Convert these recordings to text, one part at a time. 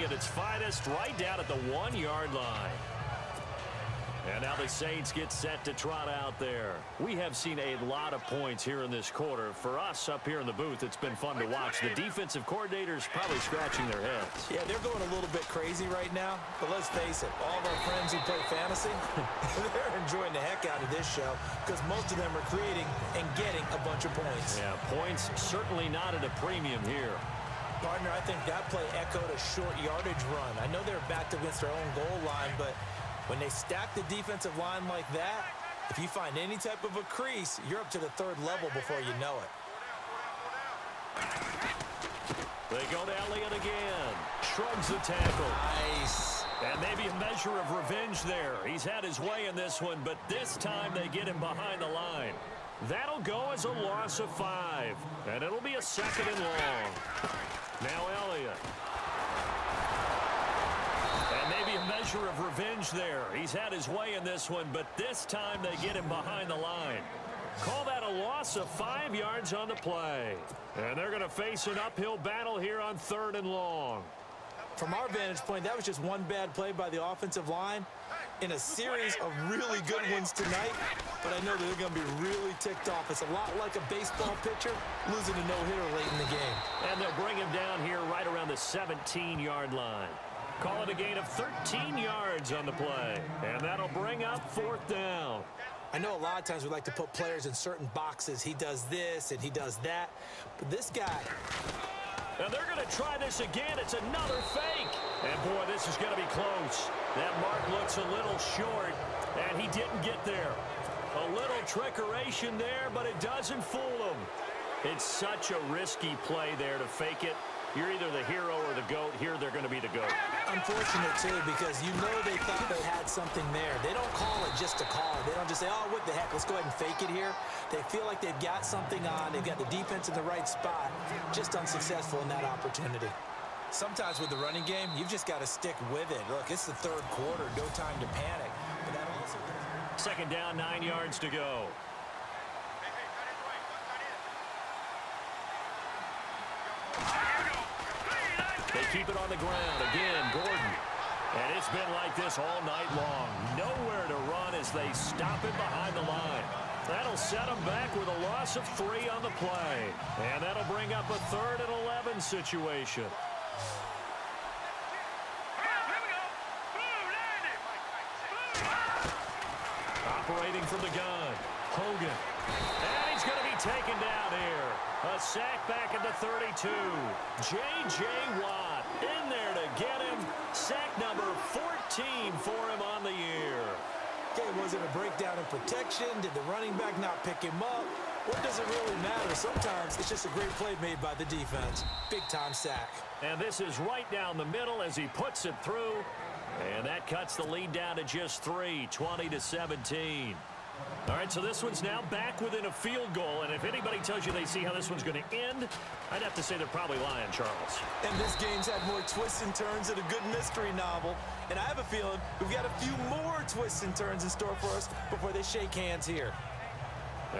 at its finest right down at the 1-yard line. And now the Saints get set to trot out there. We have seen a lot of points here in this quarter. For us up here in the booth, it's been fun to watch. The defensive coordinators probably scratching their heads. Yeah, they're going a little bit crazy right now. But let's face it, all of our friends who play fantasy, they're enjoying the heck out of this show because most of them are creating and getting a bunch of points. Yeah, points certainly not at a premium here. Partner, I think that play echoed a short yardage run. I know they're backed against their own goal line, but when they stack the defensive line like that, if you find any type of a crease, you're up to the third level before you know it. They go to Elliott again. Shrugs the tackle. Nice. And maybe a measure of revenge there. He's had his way in this one, but this time they get him behind the line. That'll go as a loss of 5. And it'll be a 2nd and long. Now Elliott. A measure of revenge there. He's had his way in this one, but this time they get him behind the line. Call that a loss of 5 yards on the play. And they're going to face an uphill battle here on 3rd and long. From our vantage point, that was just one bad play by the offensive line in a series of really good ones tonight, but I know that they're going to be really ticked off. It's a lot like a baseball pitcher losing a no-hitter late in the game. And they'll bring him down here right around the 17-yard line. Call it a gain of 13 yards on the play. And that'll bring up 4th down. I know a lot of times we like to put players in certain boxes. He does this and he does that. But this guy... And they're going to try this again. It's another fake. And, boy, this is going to be close. That mark looks a little short, and he didn't get there. A little trickeration there, but it doesn't fool him. It's such a risky play there to fake it. You're either the hero or the GOAT. Here they're going to be the GOAT. Unfortunate, too, because you know they thought they had something there. They don't call it just to call it. They don't just say, oh, what the heck, let's go ahead and fake it here. They feel like they've got something on. They've got the defense in the right spot. Just unsuccessful in that opportunity. Sometimes with the running game, you've just got to stick with it. Look, it's the 3rd quarter. No time to panic. But that also... 2nd down, 9 yards to go. They keep it on the ground. Again, Gordon. And it's been like this all night long. Nowhere to run as they stop him behind the line. That'll set him back with a loss of 3 on the play. And that'll bring up a 3rd and 11 situation. Operating from the gun. Hogan. And he's going to be taken down here. A sack back at the 32. J.J. Watt in there to get him. Sack number 14 for him on the year. Okay, was it a breakdown in protection? Did the running back not pick him up? What does it really matter? Sometimes it's just a great play made by the defense. Big-time sack. And this is right down the middle as he puts it through. And that cuts the lead down to just 3, 20-17. All right, so this one's now back within a field goal, and if anybody tells you they see how this one's going to end, I'd have to say they're probably lying, Charles. And this game's had more twists and turns than a good mystery novel, and I have a feeling we've got a few more twists and turns in store for us before they shake hands here.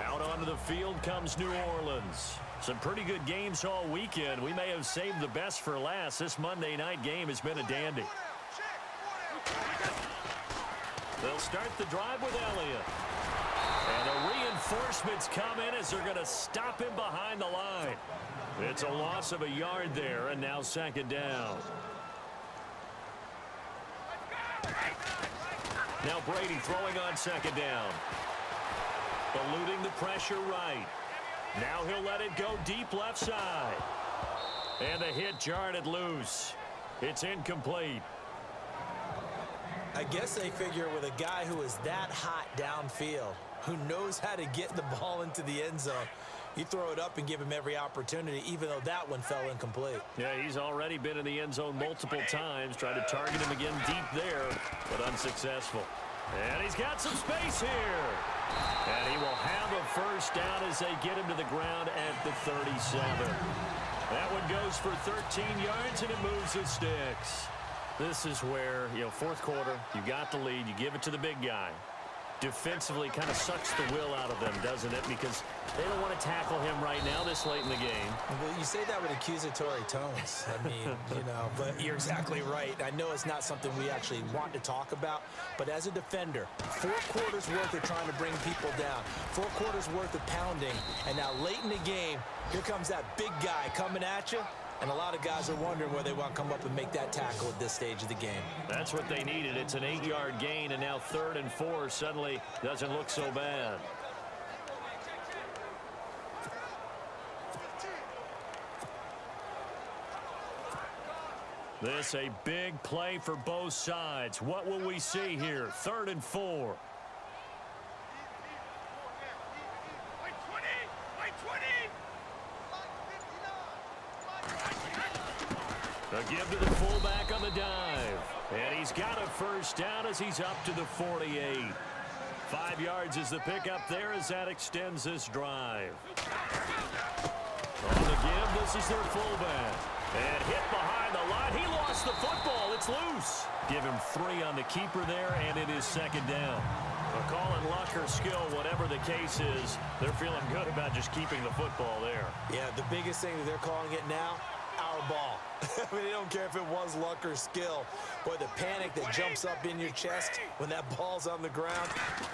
Out onto the field comes New Orleans. Some pretty good games all weekend. We may have saved the best for last. This Monday night game has been a dandy. They'll start the drive with Elliott. And the reinforcements come in as they're going to stop him behind the line. It's a loss of a yard there, and now 2nd down. Now Brady throwing on 2nd down. Eluding the pressure right. Now he'll let it go deep left side. And the hit jarred it loose. It's incomplete. I guess they figure with a guy who is that hot downfield, who knows how to get the ball into the end zone, you throw it up and give him every opportunity, even though that one fell incomplete. Yeah, he's already been in the end zone multiple times, tried to target him again deep there, but unsuccessful. And he's got some space here. And he will have a 1st down as they get him to the ground at the 37. That one goes for 13 yards, and it moves the sticks. This is where, 4th quarter, you got the lead, you give it to the big guy. defensively kind of sucks the will out of them, doesn't it? Because they don't want to tackle him right now this late in the game. Well, you say that with accusatory tones. I mean, but you're exactly right. I know it's not something we actually want to talk about, but as a defender, 4 quarters worth of trying to bring people down, 4 quarters worth of pounding, and now late in the game, here comes that big guy coming at you. And a lot of guys are wondering where they want to come up and make that tackle at this stage of the game. That's what they needed. It's an 8-yard gain, and now 3rd and 4 suddenly doesn't look so bad. This a big play for both sides. What will we see here? 3rd and 4. A give to the fullback on the dive. And he's got a first down as he's up to the 48. 5 yards is the pickup there as that extends this drive. On the give, this is their fullback. And hit behind the line. He lost the football. It's loose. Give him 3 on the keeper there, and it is 2nd down. But calling luck or skill, whatever the case is, they're feeling good about just keeping the football there. Yeah, the biggest thing that they're calling it now, our ball. I mean, they don't care if it was luck or skill. Boy, the panic that jumps up in your chest when that ball's on the ground,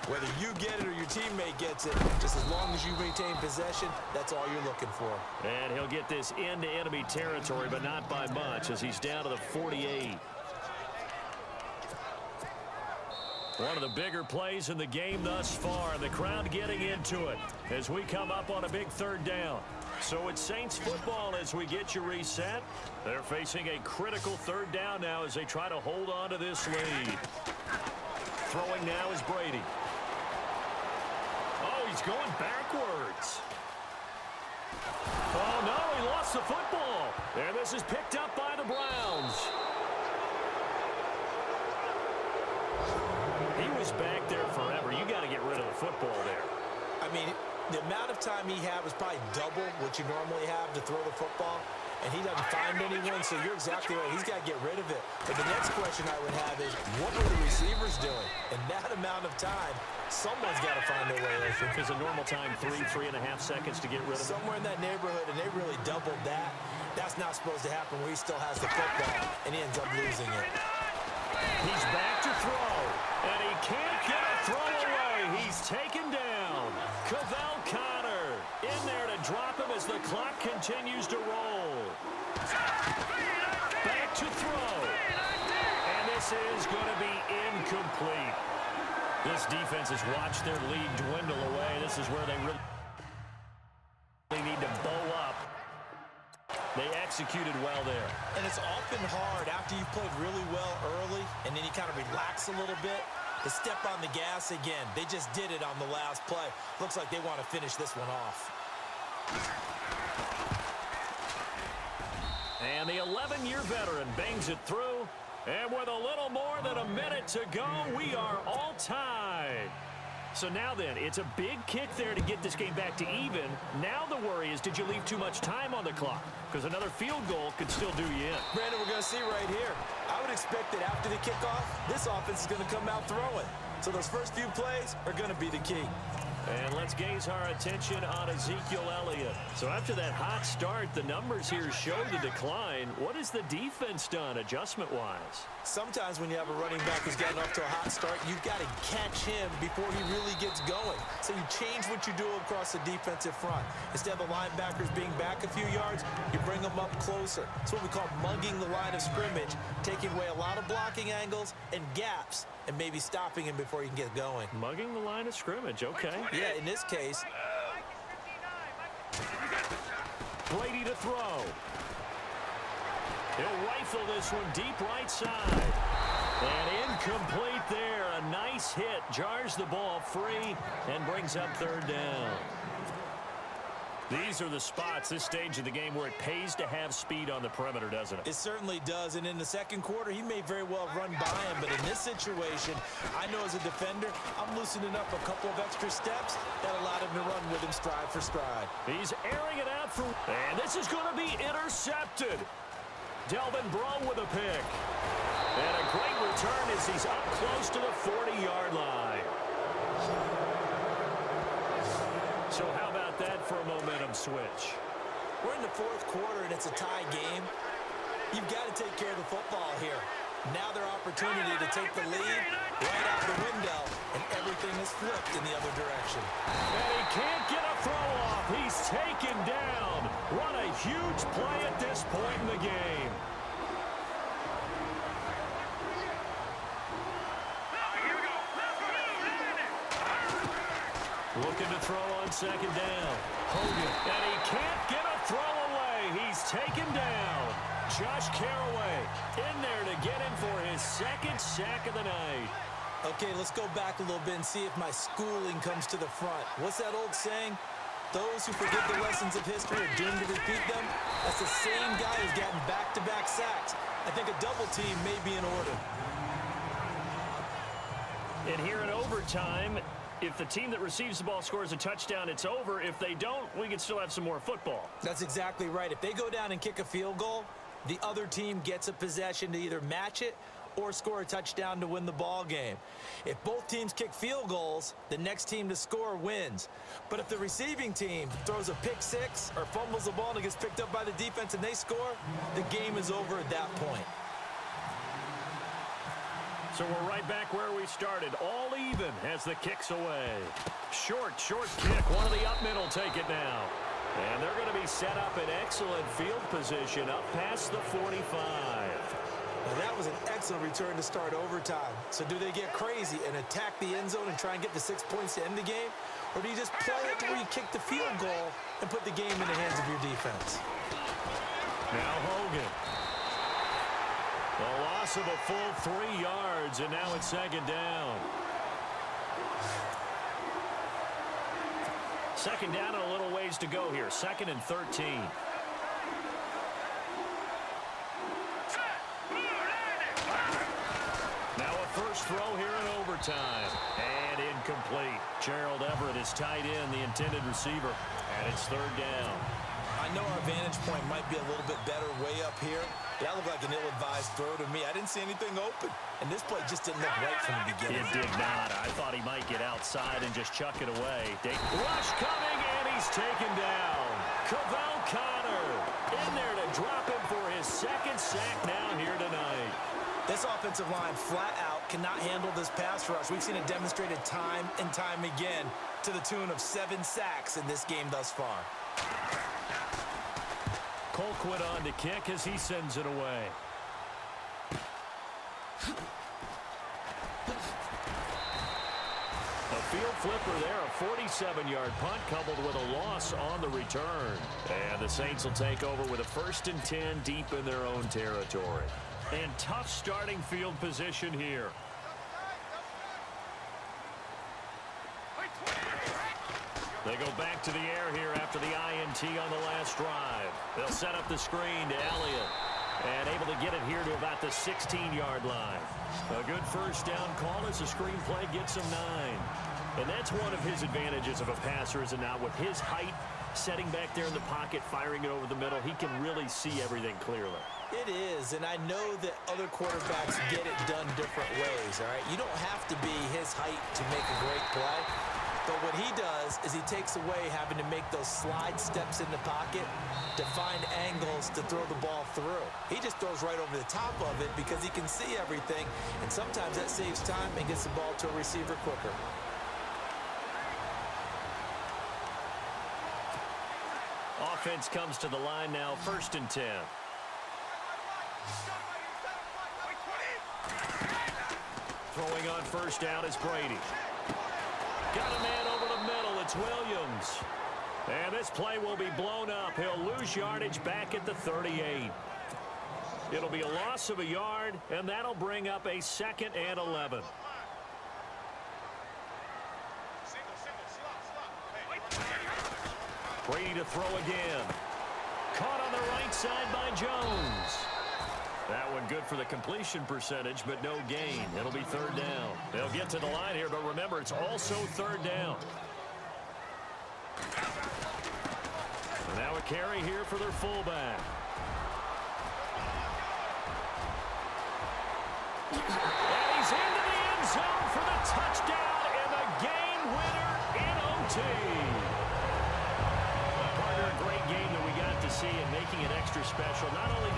whether you get it or your teammate gets it, just as long as you maintain possession, that's all you're looking for. And he'll get this into enemy territory, but not by much as he's down to the 48. One of the bigger plays in the game thus far, and the crowd getting into it as we come up on a big 3rd down. So it's Saints football as we get you reset. They're facing a critical 3rd down now as they try to hold on to this lead. Throwing now is Brady. Oh, he's going backwards. Oh, no, he lost the football. And this is picked up by the Browns. He was back there forever. You got to get rid of the football there. I mean, the amount of time he had was probably double what you normally have to throw the football, and he doesn't find anyone, so you're exactly right. He's got to get rid of it. But the next question I would have is, what were the receivers doing? In that amount of time, someone's got to find their way open. Is a normal time 3.5 seconds to get rid of it? Somewhere in that neighborhood, and they really doubled that. That's not supposed to happen where he still has the football, and he ends up losing it. He's back to throw, and he can't get a throw away. He's taken down. Cavell Connor in there to drop him as the clock continues to roll. Back to throw. And this is going to be incomplete. This defense has watched their lead dwindle away. This is where they really need to bow up. They executed well there. And it's often hard after you've played really well early and then you kind of relax a little bit to step on the gas again. They just did it on the last play. Looks like they want to finish this one off. And the 11-year veteran bangs it through. And with a little more than a minute to go, we are all tied. So now then, it's a big kick there to get this game back to even. Now the worry is, did you leave too much time on the clock? Because another field goal could still do you in. Brandon, we're going to see right here. I would expect that after the kickoff, this offense is going to come out throwing. So those first few plays are going to be the key. And let's gaze our attention on Ezekiel Elliott. So after that hot start, the numbers here show the decline. What has the defense done adjustment-wise? Sometimes when you have a running back who's gotten off to a hot start, you've got to catch him before he really gets going. So you change what you do across the defensive front. Instead of the linebackers being back a few yards, you bring them up closer. It's what we call mugging the line of scrimmage, taking away a lot of blocking angles and gaps, and maybe stopping him before he can get going. Mugging the line of scrimmage, okay. Yeah, in this case. Brady to throw. He'll rifle this one deep right side. And incomplete there. A nice hit. Jars the ball free and brings up 3rd down. These are the spots, this stage of the game, where it pays to have speed on the perimeter, doesn't it? It certainly does, and in the second quarter, he may very well run by him, but in this situation, I know as a defender, I'm loosening up a couple of extra steps that allowed him to run with him stride for stride. He's airing it out for, and this is going to be intercepted. Delvin Breaux with a pick. And a great return as he's up close to the 40-yard line. for a momentum switch. We're in the fourth quarter, and it's a tie game. You've got to take care of the football here. Now their opportunity to take the lead right out the window, and everything is flipped in the other direction. And he can't get a throw off. He's taken down. What a huge play at this point in the game. Looking to throw on second down. Hogan. And he can't get a throw away. He's taken down. Josh Carraway in there to get him for his second sack of the night. Okay, let's go back a little bit and see if my schooling comes to the front. What's that old saying? Those who forget the lessons of history are doomed to repeat them. That's the same guy who's gotten back-to-back sacks. I think a double team may be in order. And here in overtime, if the team that receives the ball scores a touchdown, it's over. If they don't, we can still have some more football. That's exactly right. If they go down and kick a field goal, the other team gets a possession to either match it or score a touchdown to win the ball game. If both teams kick field goals, the next team to score wins. But if the receiving team throws a pick six or fumbles the ball and it gets picked up by the defense and they score, the game is over at that point. So we're right back where we started, all even as the kick's away. Short kick. One of the up middle take it now. And they're going to be set up in excellent field position up past the 45. Now that was an excellent return to start overtime. So do they get crazy and attack the end zone and try and get the 6 points to end the game? Or do you just play it to where you kick the field goal and put the game in the hands of your defense? Now Hogan. A loss of a full 3 yards, and now it's second down. Second down and a little ways to go here. 2nd and 13. Now a first throw here in overtime. And incomplete. Gerald Everett is tied in, the intended receiver. And it's 3rd down. I know our vantage point might be a little bit better way up here. That looked like an ill-advised throw to me. I didn't see anything open. And this play just didn't look right from the beginning. It did not. I thought he might get outside and just chuck it away. Rush coming, and he's taken down. Cavell Connor in there to drop him for his 2nd sack now here tonight. This offensive line flat out cannot handle this pass rush. We've seen it demonstrated time and time again to the tune of 7 sacks in this game thus far. Colquitt on to kick as he sends it away. A field flipper there, a 47-yard punt coupled with a loss on the return. And the Saints will take over with a 1st and 10 deep in their own territory. And tough starting field position here. They go back to the air here after the INT on the last drive. They'll set up the screen to Elliott. And able to get it here to about the 16-yard line. A good 1st down call as the screen play gets him 9. And that's one of his advantages of a passer, is it not? With his height, setting back there in the pocket, firing it over the middle, he can really see everything clearly. It is, and I know that other quarterbacks get it done different ways, all right? You don't have to be his height to make a great play. But what he does is he takes away having to make those slide steps in the pocket to find angles to throw the ball through. He just throws right over the top of it because he can see everything, and sometimes that saves time and gets the ball to a receiver quicker. Offense comes to the line now, 1st and 10. Throwing on 1st down is Brady. Got a man over the middle. It's Williams. And this play will be blown up. He'll lose yardage back at the 38. It'll be a loss of a yard, and that'll bring up a 2nd and 11. Brady to throw again. Caught on the right side by Jones. That one good for the completion percentage, but no gain. It'll be 3rd down. They'll get to the line here, but remember, it's also 3rd down. And now a carry here for their fullback. And he's into the end zone for the touchdown and the game winner in OT. great game that we got to see and making it extra special. Not only did